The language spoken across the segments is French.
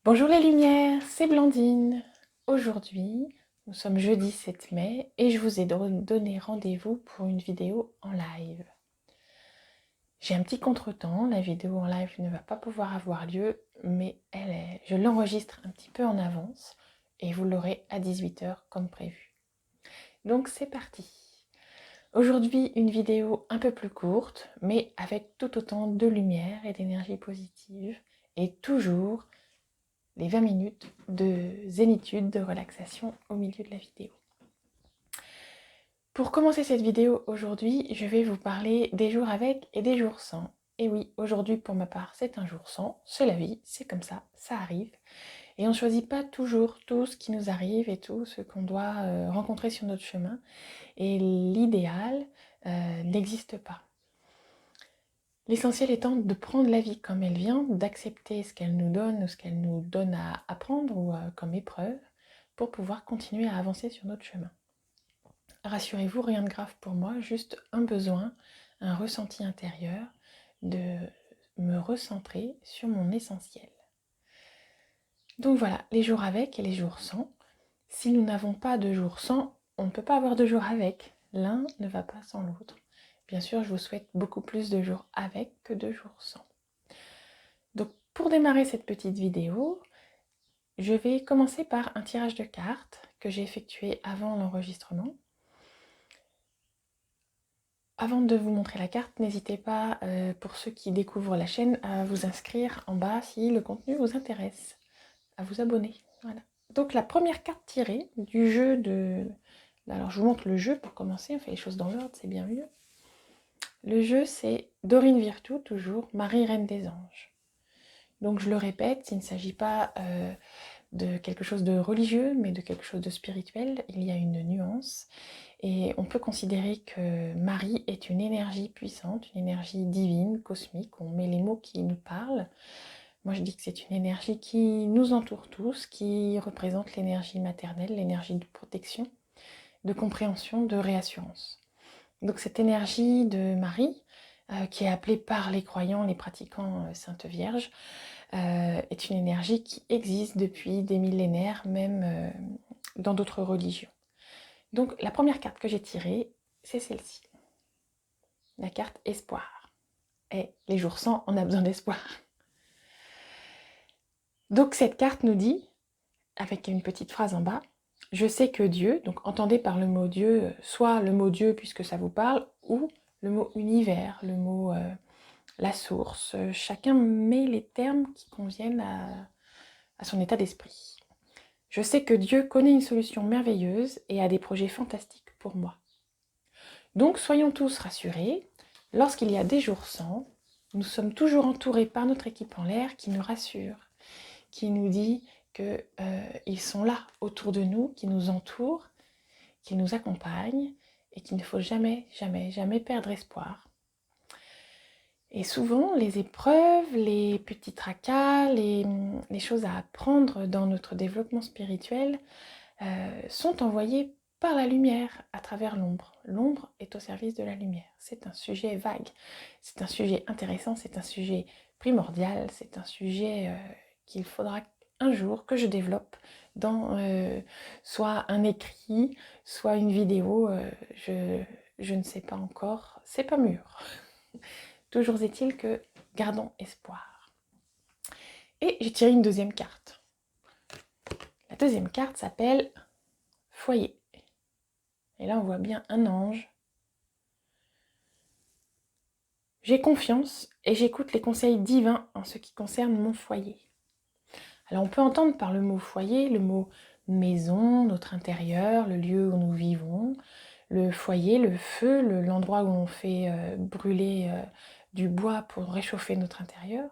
Bonjour les lumières, c'est Blandine. Aujourd'hui, nous sommes jeudi 7 mai et je vous ai donné rendez-vous pour une vidéo en live. J'ai un petit contretemps, la vidéo en live ne va pas pouvoir avoir lieu, mais je l'enregistre un petit peu en avance et vous l'aurez à 18 h comme prévu. Donc c'est parti. Aujourd'hui, une vidéo un peu plus courte, mais avec tout autant de lumière et d'énergie positive et toujours les 20 minutes de zénitude, de relaxation au milieu de la vidéo. Pour commencer cette vidéo aujourd'hui, je vais vous parler des jours avec et des jours sans. Et oui, aujourd'hui pour ma part, c'est un jour sans, c'est la vie, c'est comme ça arrive. Et on ne choisit pas toujours tout ce qui nous arrive et tout ce qu'on doit rencontrer sur notre chemin. Et l'idéal n'existe pas. L'essentiel étant de prendre la vie comme elle vient, d'accepter ce qu'elle nous donne ou ce qu'elle nous donne à apprendre ou comme épreuve pour pouvoir continuer à avancer sur notre chemin. Rassurez-vous, rien de grave pour moi, juste un besoin, un ressenti intérieur de me recentrer sur mon essentiel. Donc voilà, les jours avec et les jours sans. Si nous n'avons pas de jours sans, on ne peut pas avoir de jours avec. L'un ne va pas sans l'autre. Bien sûr, je vous souhaite beaucoup plus de jours avec que de jours sans. Donc pour démarrer cette petite vidéo, je vais commencer par un tirage de cartes que j'ai effectué avant l'enregistrement. Avant de vous montrer la carte, n'hésitez pas, pour ceux qui découvrent la chaîne, à vous inscrire en bas si le contenu vous intéresse, à vous abonner. Voilà. Donc la première carte tirée du jeu de... Alors je vous montre le jeu pour commencer, on fait les choses dans l'ordre, c'est bien mieux. Le jeu c'est Dorine Virtue, toujours, Marie Reine des Anges. Donc je le répète, il ne s'agit pas de quelque chose de religieux, mais de quelque chose de spirituel. Il y a une nuance. Et on peut considérer que Marie est une énergie puissante, une énergie divine, cosmique. On met les mots qui nous parlent. Moi, je dis que c'est une énergie qui nous entoure tous, qui représente l'énergie maternelle, l'énergie de protection, de compréhension, de réassurance. Donc cette énergie de Marie, qui est appelée par les croyants, les pratiquants Sainte Vierge, est une énergie qui existe depuis des millénaires, même dans d'autres religions. Donc la première carte que j'ai tirée, c'est celle-ci. La carte espoir. Et les jours sans, on a besoin d'espoir. Donc cette carte nous dit, avec une petite phrase en bas, je sais que Dieu, donc entendez par le mot Dieu, soit le mot Dieu puisque ça vous parle, ou le mot univers, le mot la source. Chacun met les termes qui conviennent à son état d'esprit. Je sais que Dieu connaît une solution merveilleuse et a des projets fantastiques pour moi. Donc soyons tous rassurés, lorsqu'il y a des jours sans, nous sommes toujours entourés par notre équipe en l'air qui nous rassure, qui nous dit qu'ils sont là autour de nous, qui nous entourent, qui nous accompagnent et qu'il ne faut jamais, jamais, jamais perdre espoir. Et souvent, les épreuves, les petits tracas, les choses à apprendre dans notre développement spirituel sont envoyées par la lumière à travers l'ombre. L'ombre est au service de la lumière. C'est un sujet vague, c'est un sujet intéressant, c'est un sujet primordial, c'est un sujet qu'il faudra un jour que je développe dans soit un écrit, soit une vidéo, je ne sais pas encore, c'est pas mûr. Toujours est-il que gardons espoir. Et j'ai tiré une deuxième carte. La deuxième carte s'appelle Foyer. Et là, on voit bien un ange. J'ai confiance et j'écoute les conseils divins en ce qui concerne mon foyer. Alors, on peut entendre par le mot foyer le mot maison, notre intérieur, le lieu où nous vivons, le foyer, le feu, l'endroit où on fait brûler du bois pour réchauffer notre intérieur.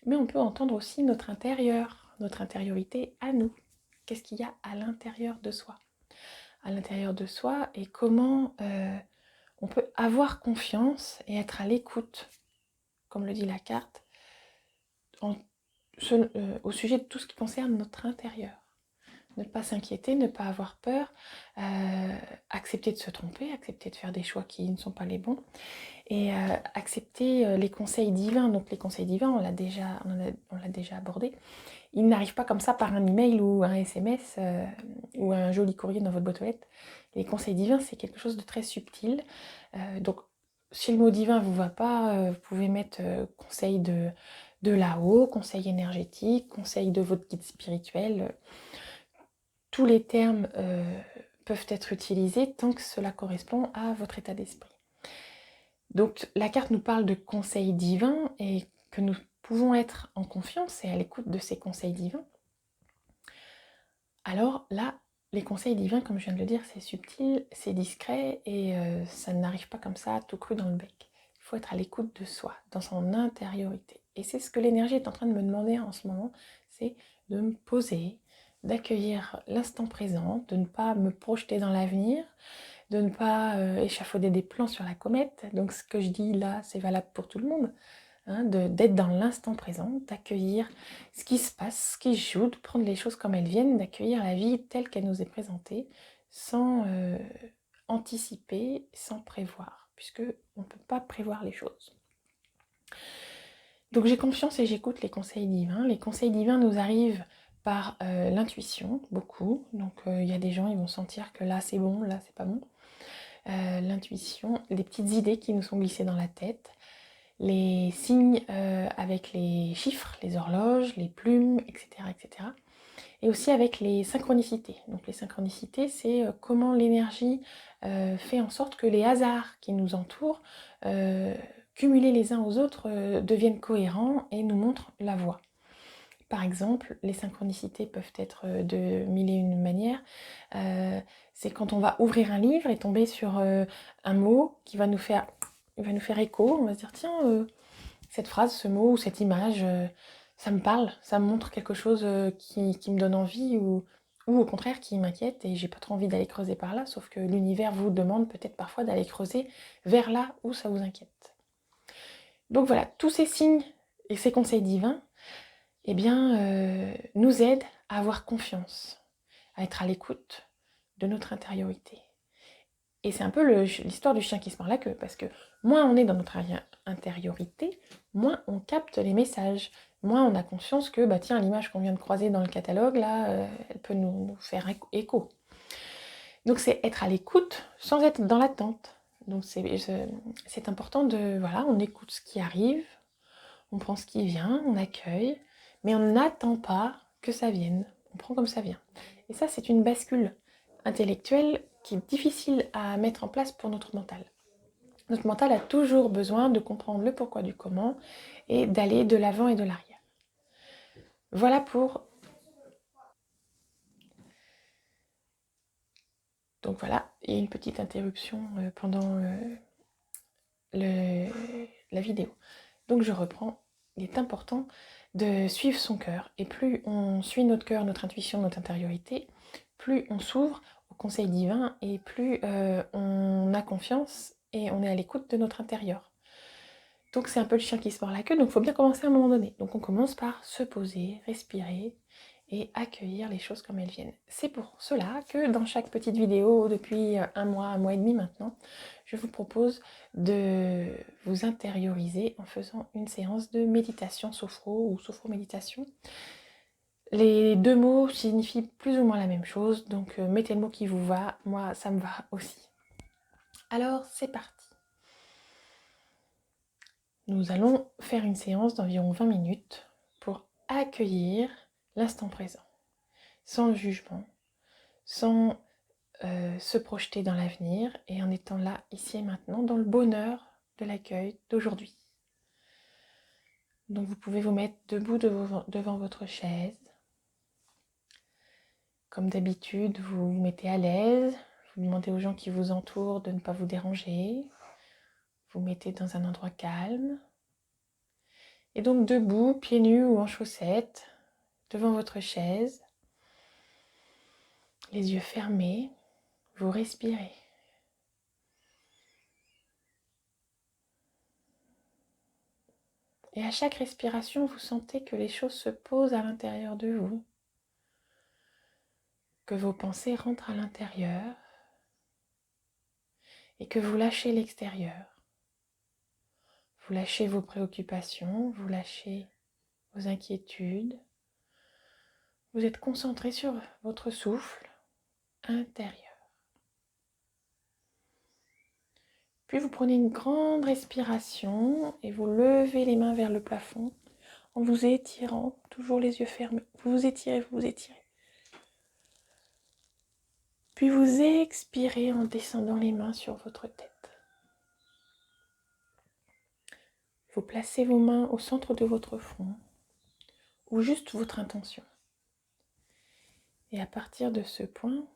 Mais on peut entendre aussi notre intérieur, notre intériorité à nous. Qu'est-ce qu'il y a à l'intérieur de soi? À l'intérieur de soi et comment on peut avoir confiance et être à l'écoute, comme le dit la carte, au sujet de tout ce qui concerne notre intérieur. ne pas s'inquiéter, ne pas avoir peur, accepter de se tromper, accepter de faire des choix qui ne sont pas les bons, et accepter les conseils divins. Donc les conseils divins, on l'a déjà abordé, ils n'arrivent pas comme ça par un email ou un SMS ou un joli courrier dans votre boîte aux lettres. Les conseils divins, c'est quelque chose de très subtil. Donc si le mot divin ne vous va pas, vous pouvez mettre conseil de là-haut, conseil énergétique, conseil de votre guide spirituel. Tous les termes peuvent être utilisés tant que cela correspond à votre état d'esprit. Donc la carte nous parle de conseils divins et que nous pouvons être en confiance et à l'écoute de ces conseils divins. Alors là, les conseils divins, comme je viens de le dire, c'est subtil, c'est discret et ça n'arrive pas comme ça tout cru dans le bec. Il faut être à l'écoute de soi, dans son intériorité. Et c'est ce que l'énergie est en train de me demander en ce moment, c'est de me poser, d'accueillir l'instant présent, de ne pas me projeter dans l'avenir, de ne pas échafauder des plans sur la comète. Donc ce que je dis là, c'est valable pour tout le monde. Hein, d'être dans l'instant présent, d'accueillir ce qui se passe, ce qui se joue, de prendre les choses comme elles viennent, d'accueillir la vie telle qu'elle nous est présentée, sans anticiper, sans prévoir, puisque on ne peut pas prévoir les choses. Donc j'ai confiance et j'écoute les conseils divins. Les conseils divins nous arrivent par l'intuition, beaucoup. Donc il y a des gens, ils vont sentir que là c'est bon, là c'est pas bon. L'intuition, les petites idées qui nous sont glissées dans la tête, les signes avec les chiffres, les horloges, les plumes, etc., etc. Et aussi avec les synchronicités. Donc les synchronicités, c'est comment l'énergie fait en sorte que les hasards qui nous entourent, cumulés les uns aux autres, deviennent cohérents et nous montrent la voie. Par exemple, les synchronicités peuvent être de mille et une manières. C'est quand on va ouvrir un livre et tomber sur un mot qui va nous faire écho. On va se dire, tiens, cette phrase, ce mot ou cette image, ça me parle, ça me montre quelque chose qui me donne envie ou au contraire qui m'inquiète et j'ai pas trop envie d'aller creuser par là, sauf que l'univers vous demande peut-être parfois d'aller creuser vers là où ça vous inquiète. Donc voilà, tous ces signes et ces conseils divins, eh bien, nous aident à avoir confiance, à être à l'écoute de notre intériorité. Et c'est un peu l'histoire du chien qui se mord la queue, parce que moins on est dans notre intériorité, moins on capte les messages, moins on a conscience que, bah tiens, l'image qu'on vient de croiser dans le catalogue, là, elle peut nous faire écho. Donc c'est être à l'écoute sans être dans l'attente. Donc c'est important de, voilà, on écoute ce qui arrive, on prend ce qui vient, on accueille, mais on n'attend pas que ça vienne, on prend comme ça vient. Et ça, c'est une bascule intellectuelle qui est difficile à mettre en place pour notre mental. Notre mental a toujours besoin de comprendre le pourquoi du comment et d'aller de l'avant et de l'arrière. Voilà pour... Donc voilà, il y a une petite interruption pendant la vidéo. Donc je reprends, il est important de suivre son cœur. Et plus on suit notre cœur, notre intuition, notre intériorité, plus on s'ouvre au conseil divin et plus on a confiance et on est à l'écoute de notre intérieur. Donc c'est un peu le chien qui se mord la queue, donc il faut bien commencer à un moment donné. Donc on commence par se poser, respirer et accueillir les choses comme elles viennent. C'est pour cela que dans chaque petite vidéo, depuis un mois et demi maintenant, je vous propose de vous intérioriser en faisant une séance de méditation sophro ou sophro-méditation. Les deux mots signifient plus ou moins la même chose, donc mettez le mot qui vous va, moi ça me va aussi. Alors c'est parti. Nous allons faire une séance d'environ 20 minutes pour accueillir l'instant présent, sans jugement, sans se projeter dans l'avenir et en étant là, ici et maintenant, dans le bonheur de l'accueil d'aujourd'hui. Donc vous pouvez vous mettre debout devant votre chaise. Comme d'habitude, vous vous mettez à l'aise, vous demandez aux gens qui vous entourent de ne pas vous déranger, vous mettez dans un endroit calme. Et donc debout, pieds nus ou en chaussettes, devant votre chaise, les yeux fermés, vous respirez. Et à chaque respiration, vous sentez que les choses se posent à l'intérieur de vous. que vos pensées rentrent à l'intérieur et que vous lâchez l'extérieur. Vous lâchez vos préoccupations, vous lâchez vos inquiétudes. Vous êtes concentré sur votre souffle intérieur. Puis vous prenez une grande respiration et vous levez les mains vers le plafond en vous étirant, toujours les yeux fermés. Vous vous étirez, vous vous étirez. Puis vous expirez en descendant les mains sur votre tête. Vous placez vos mains au centre de votre front ou juste votre intention. Et à partir de ce point,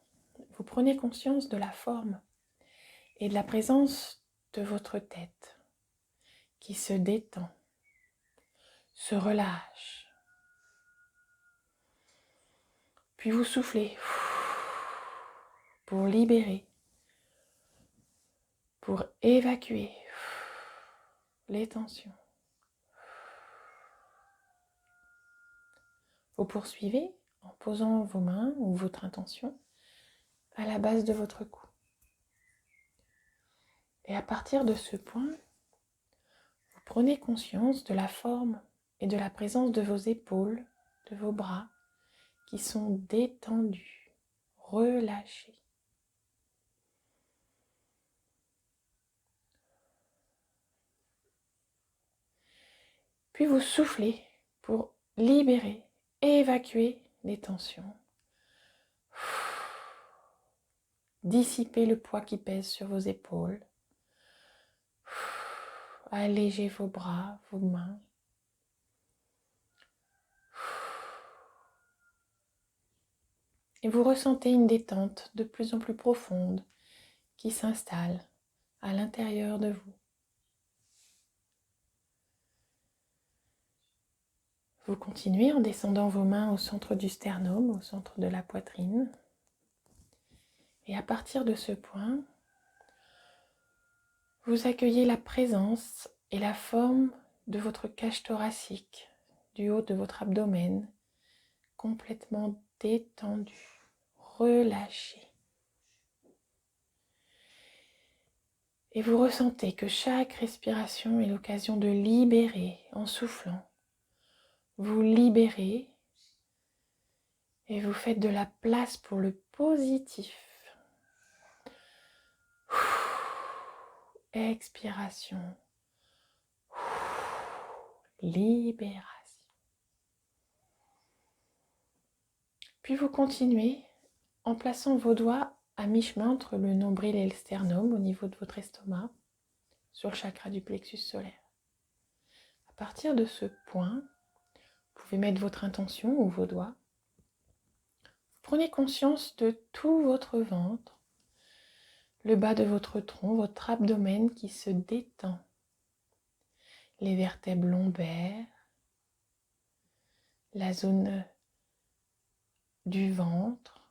vous prenez conscience de la forme et de la présence de votre tête qui se détend, se relâche. Puis vous soufflez pour libérer, pour évacuer les tensions. Vous poursuivez en posant vos mains ou votre intention à la base de votre cou. Et à partir de ce point, vous prenez conscience de la forme et de la présence de vos épaules, de vos bras qui sont détendus, relâchés. Puis vous soufflez pour libérer, évacuer les tensions. Dissiper le poids qui pèse sur vos épaules. Allégez vos bras, vos mains. Et vous ressentez une détente de plus en plus profonde qui s'installe à l'intérieur de vous. Vous continuez en descendant vos mains au centre du sternum, au centre de la poitrine. Et à partir de ce point, vous accueillez la présence et la forme de votre cage thoracique, du haut de votre abdomen, complètement détendu, relâché. Et vous ressentez que chaque respiration est l'occasion de libérer en soufflant. Vous libérez et vous faites de la place pour le positif. Expiration. Libération. Puis vous continuez en plaçant vos doigts à mi-chemin entre le nombril et le sternum au niveau de votre estomac, sur le chakra du plexus solaire. À partir de ce point, vous pouvez mettre votre intention ou vos doigts. Prenez conscience de tout votre ventre, le bas de votre tronc, votre abdomen qui se détend, les vertèbres lombaires, la zone du ventre,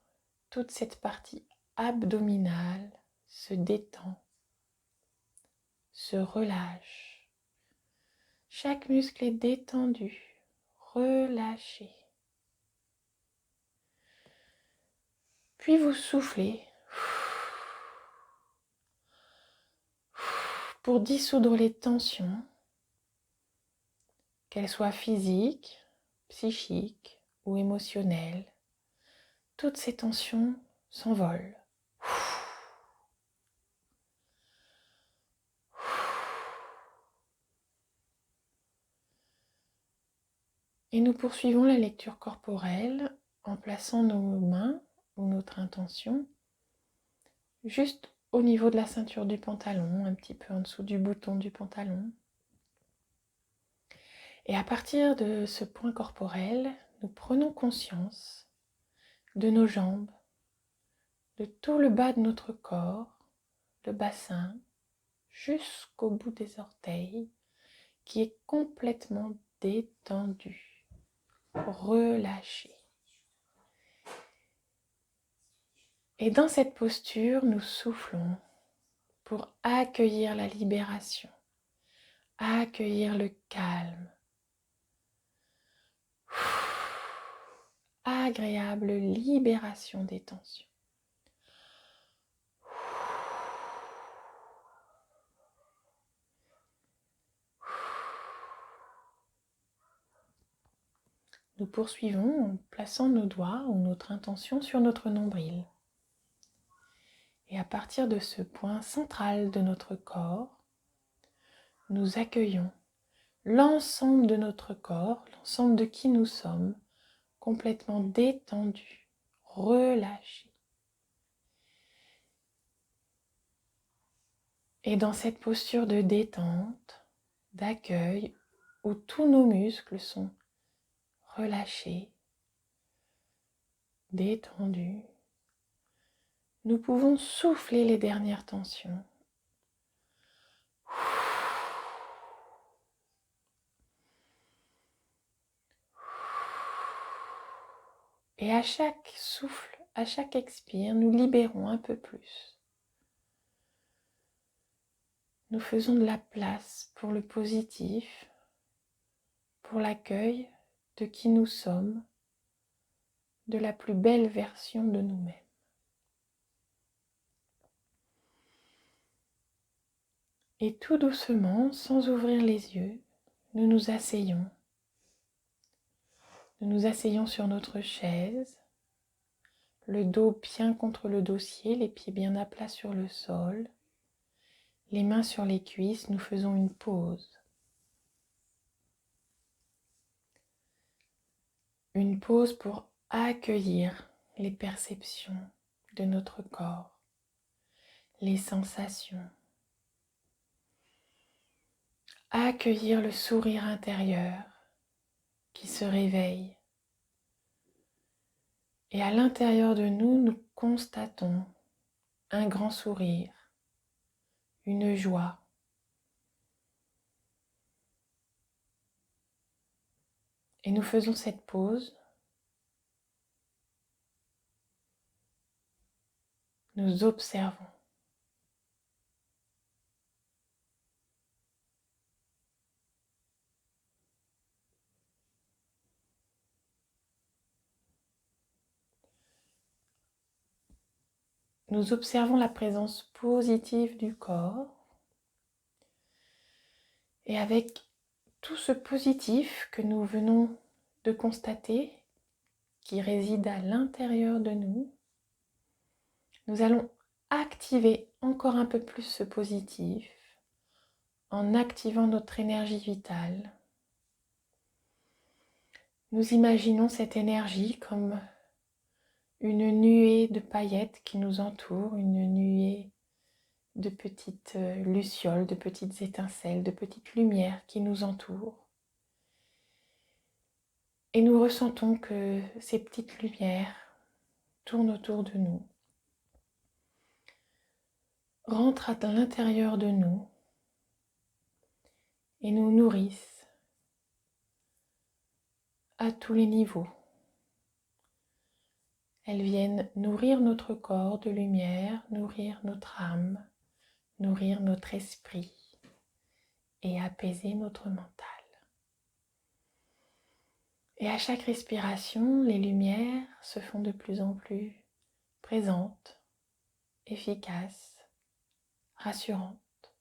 toute cette partie abdominale se détend, se relâche. Chaque muscle est détendu, relâché. Puis vous soufflez pour dissoudre les tensions, qu'elles soient physiques, psychiques ou émotionnelles. Toutes ces tensions s'envolent. Et nous poursuivons la lecture corporelle en plaçant nos mains ou notre intention juste au niveau de la ceinture du pantalon, un petit peu en dessous du bouton du pantalon. Et à partir de ce point corporel, nous prenons conscience de nos jambes, de tout le bas de notre corps, le bassin, jusqu'au bout des orteils, qui est complètement détendu, relâché. Et dans cette posture, nous soufflons pour accueillir la libération, accueillir le calme, agréable libération des tensions. Nous poursuivons en plaçant nos doigts ou notre intention sur notre nombril. Et à partir de ce point central de notre corps, nous accueillons l'ensemble de notre corps, l'ensemble de qui nous sommes, complètement détendu, relâché. Et dans cette posture de détente, d'accueil, où tous nos muscles sont relâchés, détendus, nous pouvons souffler les dernières tensions. Et à chaque souffle, à chaque expire, nous libérons un peu plus. Nous faisons de la place pour le positif, pour l'accueil de qui nous sommes, de la plus belle version de nous-mêmes. Et tout doucement, sans ouvrir les yeux, nous nous asseyons. Nous nous asseyons sur notre chaise, le dos bien contre le dossier, les pieds bien à plat sur le sol, les mains sur les cuisses, nous faisons une pause. Une pause pour accueillir les perceptions de notre corps, les sensations. Accueillir le sourire intérieur qui se réveille. Et à l'intérieur de nous, nous constatons un grand sourire, une joie. Et nous faisons cette pause. Nous observons. Nous observons la présence positive du corps. Et avec tout ce positif que nous venons de constater, qui réside à l'intérieur de nous, nous allons activer encore un peu plus ce positif en activant notre énergie vitale. Nous imaginons cette énergie comme une nuée de paillettes qui nous entoure, une nuée de petites lucioles, de petites étincelles, de petites lumières qui nous entourent. Et nous ressentons que ces petites lumières tournent autour de nous, rentrent à l'intérieur de nous et nous nourrissent à tous les niveaux. Elles viennent nourrir notre corps de lumière, nourrir notre âme, nourrir notre esprit et apaiser notre mental. Et à chaque respiration, les lumières se font de plus en plus présentes, efficaces, rassurantes.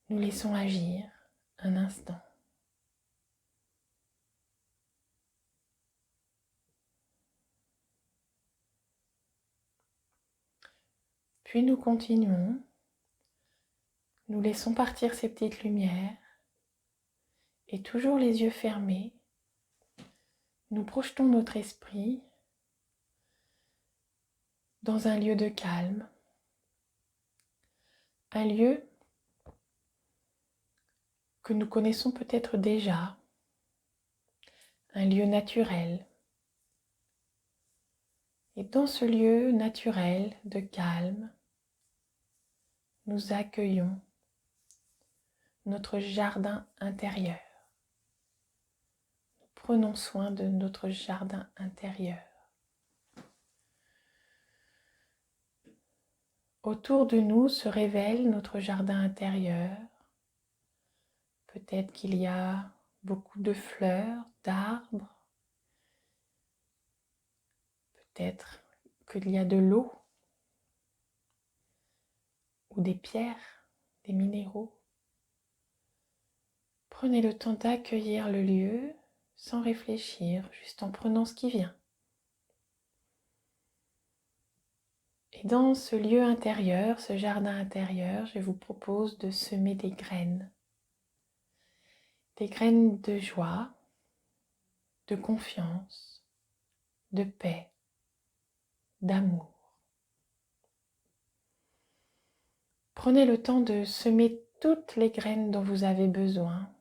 Nous laissons agir un instant. Puis nous continuons, nous laissons partir ces petites lumières et toujours les yeux fermés, nous projetons notre esprit dans un lieu de calme, un lieu que nous connaissons peut-être déjà, un lieu naturel. Et dans ce lieu naturel de calme, nous accueillons notre jardin intérieur. Nous prenons soin de notre jardin intérieur. Autour de nous se révèle notre jardin intérieur. Peut-être qu'il y a beaucoup de fleurs, d'arbres, peut-être qu'il y a de l'eau ou des pierres, des minéraux. Prenez le temps d'accueillir le lieu sans réfléchir, juste en prenant ce qui vient. Et dans ce lieu intérieur, ce jardin intérieur, je vous propose de semer des graines de joie, de confiance, de paix, d'amour. Prenez le temps de semer toutes les graines dont vous avez besoin.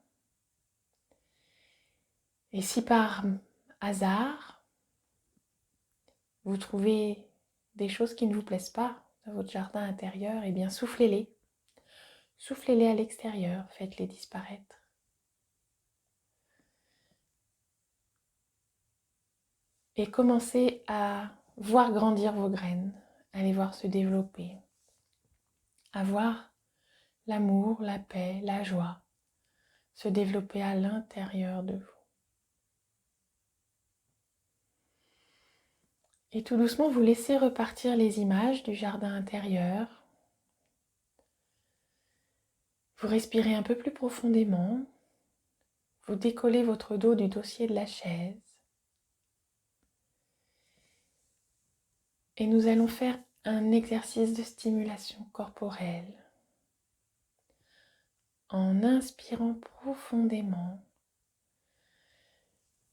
Et si par hasard, vous trouvez des choses qui ne vous plaisent pas dans votre jardin intérieur, eh bien soufflez-les. Soufflez-les à l'extérieur, faites-les disparaître. Et commencez à voir grandir vos graines, à les voir se développer, à voir l'amour, la paix, la joie se développer à l'intérieur de vous. Et tout doucement, vous laissez repartir les images du jardin intérieur. Vous respirez un peu plus profondément. Vous décollez votre dos du dossier de la chaise. Et nous allons faire un exercice de stimulation corporelle. En inspirant profondément,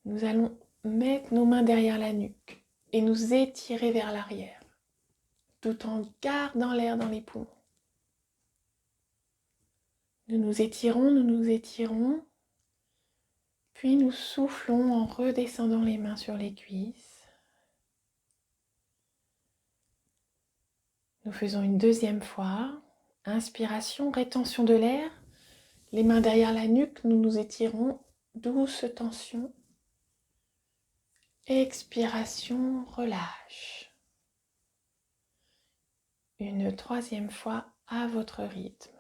nous allons mettre nos mains derrière la nuque et nous étirer vers l'arrière, tout en gardant l'air dans les poumons. Nous nous étirons, puis nous soufflons en redescendant les mains sur les cuisses. Nous faisons une deuxième fois. Inspiration, rétention de l'air. Les mains derrière la nuque, nous nous étirons, douce tension. Expiration, relâche. Une troisième fois à votre rythme.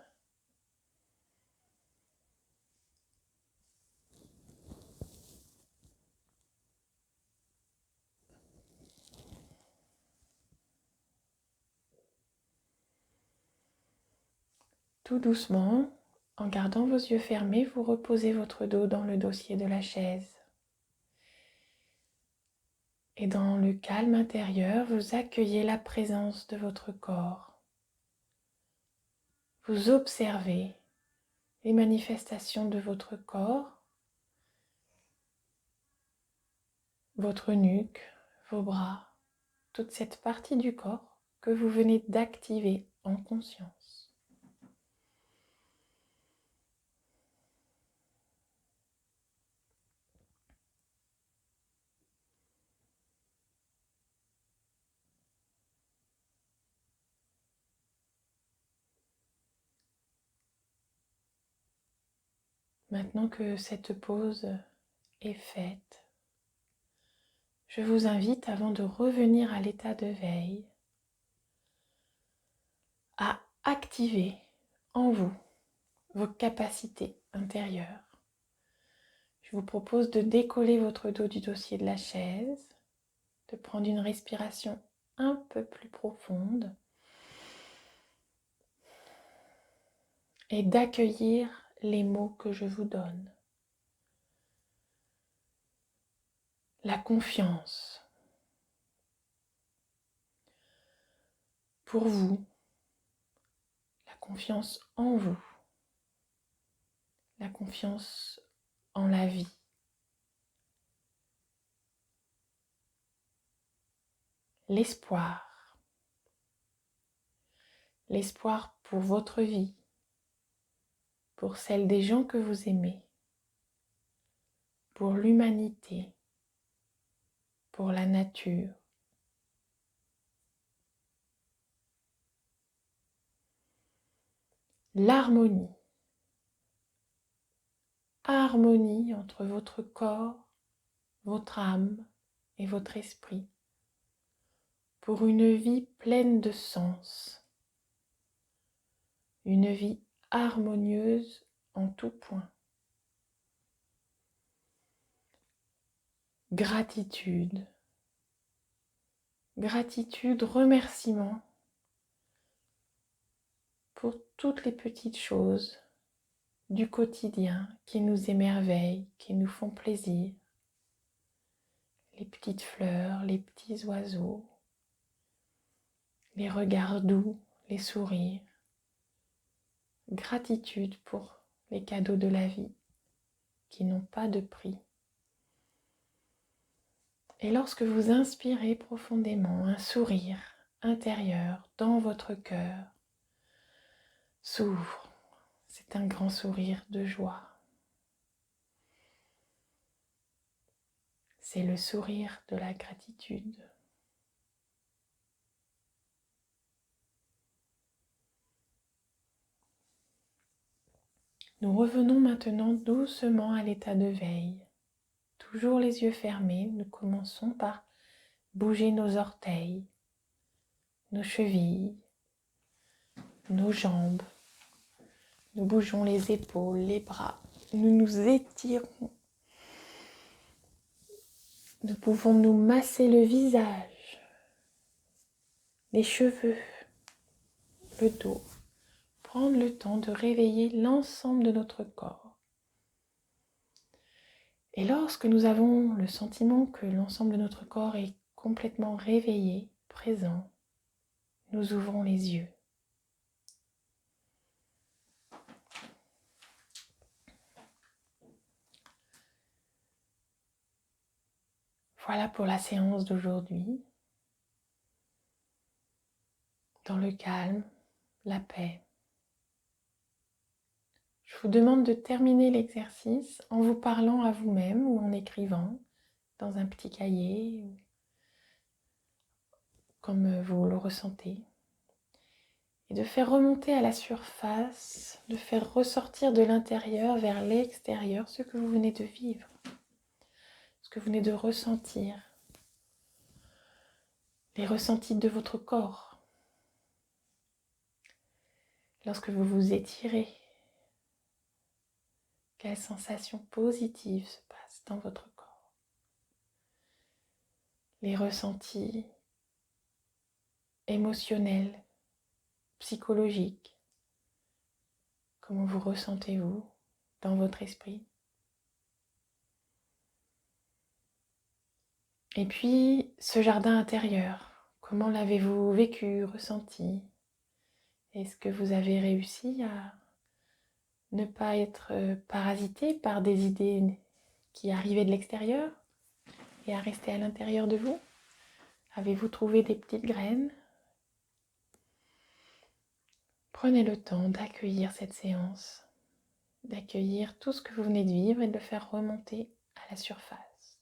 Tout doucement, en gardant vos yeux fermés, vous reposez votre dos dans le dossier de la chaise. Et dans le calme intérieur, vous accueillez la présence de votre corps. Vous observez les manifestations de votre corps, votre nuque, vos bras, toute cette partie du corps que vous venez d'activer en conscience. Maintenant que cette pause est faite, je vous invite, avant de revenir à l'état de veille, à activer en vous vos capacités intérieures. Je vous propose de décoller votre dos du dossier de la chaise, de prendre une respiration un peu plus profonde et d'accueillir les mots que je vous donne. La confiance pour vous, la confiance en vous, la confiance en la vie. L'espoir. L'espoir pour votre vie, pour celle des gens que vous aimez, pour l'humanité, pour la nature. L'harmonie. Harmonie entre votre corps, votre âme et votre esprit, pour une vie pleine de sens, une vie harmonieuse en tout point. gratitude, gratitude, remerciement pour toutes les petites choses du quotidien qui nous émerveillent, qui nous font plaisir. Les petites fleurs, les petits oiseaux, les regards doux, les sourires. Gratitude pour les cadeaux de la vie qui n'ont pas de prix. Et lorsque vous inspirez profondément, un sourire intérieur dans votre cœur s'ouvre. C'est un grand sourire de joie. C'est le sourire de la gratitude. Nous revenons maintenant doucement à l'état de veille. Toujours les yeux fermés, nous commençons par bouger nos orteils, nos chevilles, nos jambes. Nous bougeons les épaules, les bras. Nous nous étirons. Nous pouvons nous masser le visage, les cheveux, le dos. Prendre le temps de réveiller l'ensemble de notre corps. Et lorsque nous avons le sentiment que l'ensemble de notre corps est complètement réveillé, présent, nous ouvrons les yeux. Voilà pour la séance d'aujourd'hui. Dans le calme, la paix. Je vous demande de terminer l'exercice en vous parlant à vous-même ou en écrivant dans un petit cahier, comme vous le ressentez. Et de faire remonter à la surface, de faire ressortir de l'intérieur vers l'extérieur ce que vous venez de vivre, ce que vous venez de ressentir, les ressentis de votre corps. Lorsque vous vous étirez, quelles sensations positives se passent dans votre corps? Les ressentis émotionnels, psychologiques. Comment vous ressentez-vous dans votre esprit? Et puis, ce jardin intérieur, comment l'avez-vous vécu, ressenti? Est-ce que vous avez réussi à ne pas être parasité par des idées qui arrivaient de l'extérieur et à rester à l'intérieur de vous? Avez-vous trouvé des petites graines? Prenez le temps d'accueillir cette séance, d'accueillir tout ce que vous venez de vivre et de le faire remonter à la surface.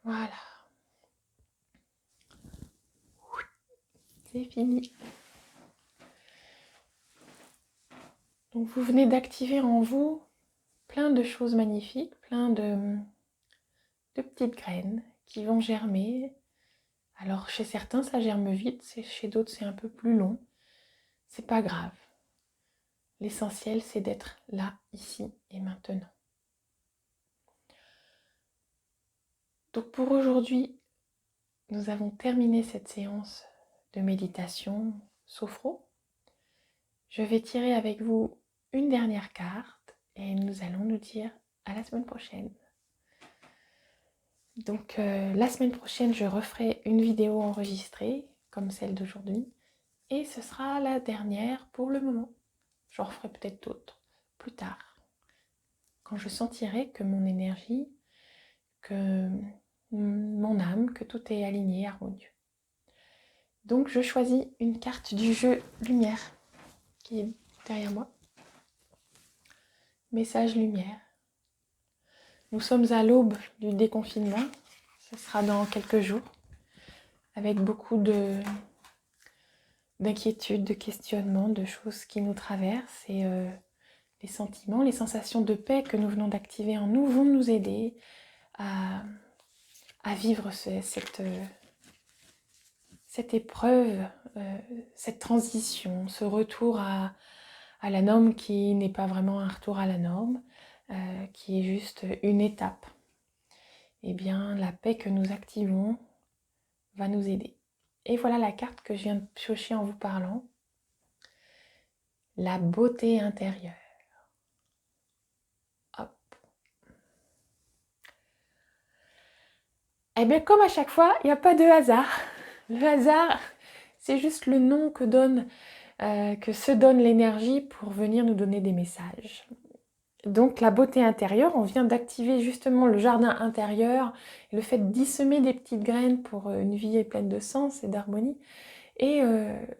Voilà. C'est fini. Donc vous venez d'activer en vous plein de choses magnifiques, plein de petites graines qui vont germer. Alors chez certains ça germe vite, chez d'autres c'est un peu plus long. C'est pas grave. L'essentiel c'est d'être là, ici et maintenant. Donc pour aujourd'hui, nous avons terminé cette séance de méditation sophro. Je vais tirer avec vous une dernière carte et nous allons nous dire à la semaine prochaine. Donc la semaine prochaine, je referai une vidéo enregistrée comme celle d'aujourd'hui et ce sera la dernière pour le moment. J'en referai peut-être d'autres plus tard, quand je sentirai que mon énergie, que mon âme, que tout est aligné, harmonieux. Donc je choisis une carte du jeu lumière qui est derrière moi. Message lumière. Nous sommes à l'aube du déconfinement, ce sera dans quelques jours, avec beaucoup d'inquiétudes, de questionnements, de choses qui nous traversent et les sentiments, les sensations de paix que nous venons d'activer en nous vont nous aider à vivre cette épreuve, cette transition, ce retour à la norme qui n'est pas vraiment un retour à la norme, qui est juste une étape. eh bien, la paix que nous activons va nous aider. Et voilà la carte que je viens de piocher en vous parlant. La beauté intérieure. Hop. Eh bien, comme à chaque fois, il n'y a pas de hasard. Le hasard, c'est juste le nom que se donne l'énergie pour venir nous donner des messages. Donc la beauté intérieure, on vient d'activer justement le jardin intérieur, le fait d'y semer des petites graines pour une vie pleine de sens et d'harmonie. Et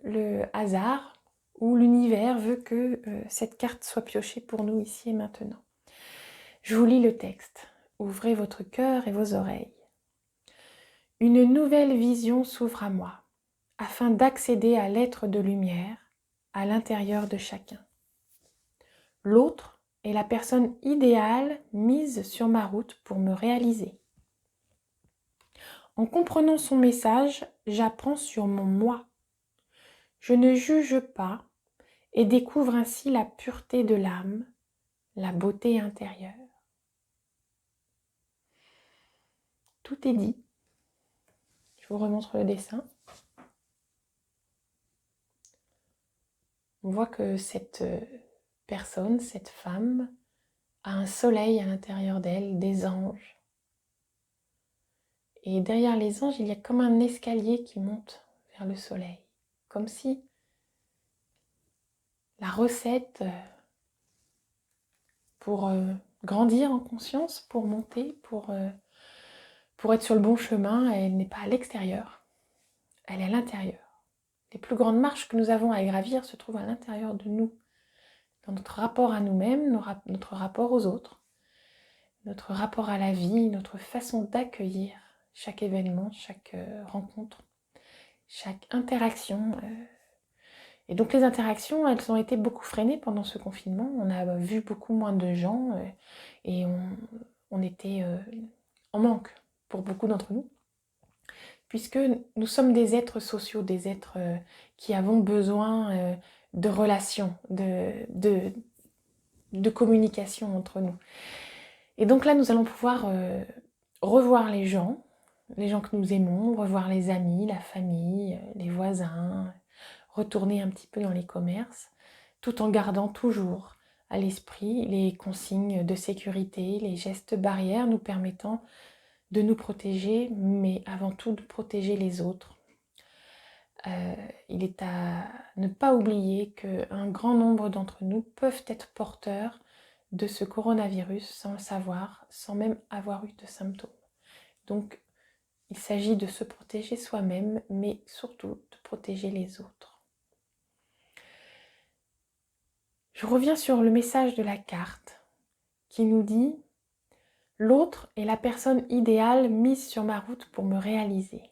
le hasard ou l'univers veut que cette carte soit piochée pour nous ici et maintenant. Je vous lis le texte. Ouvrez votre cœur et vos oreilles. Une nouvelle vision s'ouvre à moi, afin d'accéder à l'être de lumière à l'intérieur de chacun. L'autre est la personne idéale mise sur ma route pour me réaliser. En comprenant son message, j'apprends sur mon moi. Je ne juge pas et découvre ainsi la pureté de l'âme, la beauté intérieure. Tout est dit. Je vous remontre le dessin. On voit que cette personne, cette femme, a un soleil à l'intérieur d'elle, des anges. Et derrière les anges, il y a comme un escalier qui monte vers le soleil. Comme si la recette pour grandir en conscience, pour monter, pour être sur le bon chemin, elle n'est pas à l'extérieur, elle est à l'intérieur. Les plus grandes marches que nous avons à gravir se trouvent à l'intérieur de nous, dans notre rapport à nous-mêmes, notre rapport aux autres, notre rapport à la vie, notre façon d'accueillir chaque événement, chaque rencontre, chaque interaction. Et donc les interactions, elles ont été beaucoup freinées pendant ce confinement. On a vu beaucoup moins de gens et on était en manque pour beaucoup d'entre nous, puisque nous sommes des êtres sociaux, des êtres qui avons besoin de relations, de communication entre nous. Et donc là, nous allons pouvoir revoir les gens que nous aimons, revoir les amis, la famille, les voisins, retourner un petit peu dans les commerces, tout en gardant toujours à l'esprit les consignes de sécurité, les gestes barrières nous permettant de nous protéger, mais avant tout de protéger les autres. Il est à ne pas oublier qu'un grand nombre d'entre nous peuvent être porteurs de ce coronavirus sans le savoir, sans même avoir eu de symptômes. Donc, il s'agit de se protéger soi-même, mais surtout de protéger les autres. Je reviens sur le message de la carte qui nous dit « L'autre est la personne idéale mise sur ma route pour me réaliser. »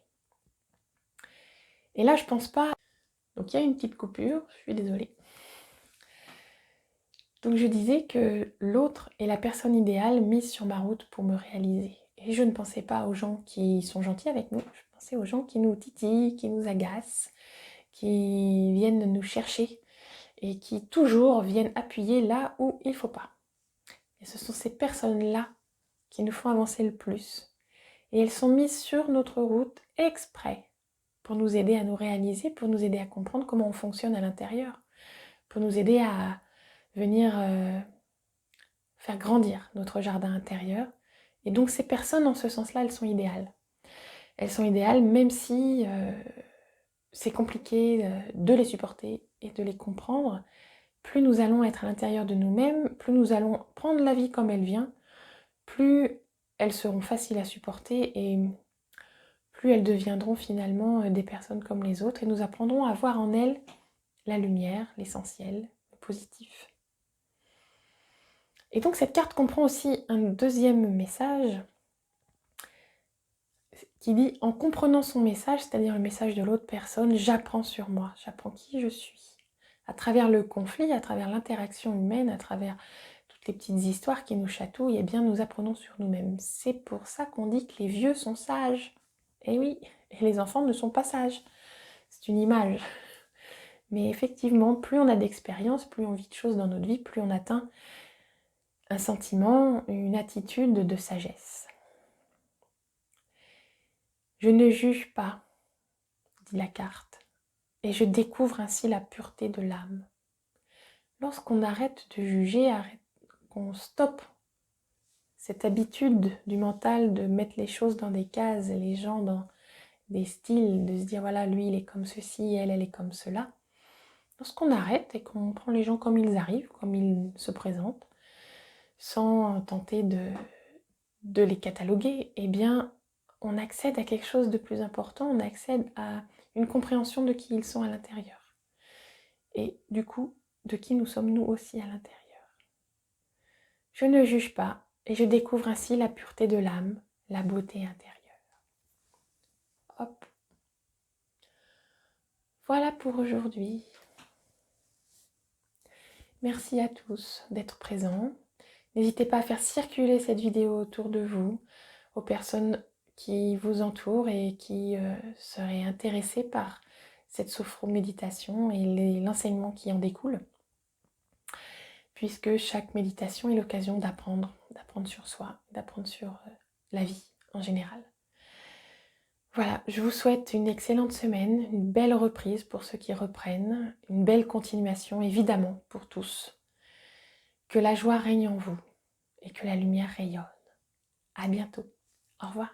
Et là, je pense pas... Donc, il y a une petite coupure, je suis désolée. Donc, je disais que l'autre est la personne idéale mise sur ma route pour me réaliser. Et je ne pensais pas aux gens qui sont gentils avec nous, je pensais aux gens qui nous titillent, qui nous agacent, qui viennent nous chercher et qui toujours viennent appuyer là où il ne faut pas. Et ce sont ces personnes-là qui nous font avancer le plus. Et elles sont mises sur notre route exprès pour nous aider à nous réaliser, pour nous aider à comprendre comment on fonctionne à l'intérieur, pour nous aider à venir faire grandir notre jardin intérieur. Et donc ces personnes, en ce sens-là, elles sont idéales. Elles sont idéales même si c'est compliqué de les supporter et de les comprendre. Plus nous allons être à l'intérieur de nous-mêmes, plus nous allons prendre la vie comme elle vient, plus elles seront faciles à supporter et plus elles deviendront finalement des personnes comme les autres et nous apprendrons à voir en elles la lumière, l'essentiel, le positif. Et donc cette carte comprend aussi un deuxième message qui dit « En comprenant son message, c'est-à-dire le message de l'autre personne, j'apprends sur moi, j'apprends qui je suis. » À travers le conflit, à travers l'interaction humaine, à travers toutes les petites histoires qui nous chatouillent, eh bien nous apprenons sur nous-mêmes. C'est pour ça qu'on dit que les vieux sont sages. Eh oui, et les enfants ne sont pas sages. C'est une image. Mais effectivement, plus on a d'expérience, plus on vit de choses dans notre vie, plus on atteint un sentiment, une attitude de sagesse. Je ne juge pas, dit la carte, et je découvre ainsi la pureté de l'âme. Lorsqu'on arrête de juger, qu'on stoppe cette habitude du mental de mettre les choses dans des cases, les gens dans des styles, de se dire voilà, lui il est comme ceci, elle est comme cela. Lorsqu'on arrête et qu'on prend les gens comme ils arrivent, comme ils se présentent, sans tenter de les cataloguer, eh bien on accède à quelque chose de plus important, on accède à une compréhension de qui ils sont à l'intérieur. Et du coup, de qui nous sommes nous aussi à l'intérieur. Je ne juge pas et je découvre ainsi la pureté de l'âme, la beauté intérieure. Hop. Voilà pour aujourd'hui. Merci à tous d'être présents. N'hésitez pas à faire circuler cette vidéo autour de vous, aux personnes qui vous entourent et qui seraient intéressées par cette sophroméditation et l'enseignement qui en découle. Puisque chaque méditation est l'occasion d'apprendre sur soi, d'apprendre sur la vie en général. Voilà, je vous souhaite une excellente semaine, une belle reprise pour ceux qui reprennent, une belle continuation évidemment pour tous. Que la joie règne en vous et que la lumière rayonne. À bientôt. Au revoir.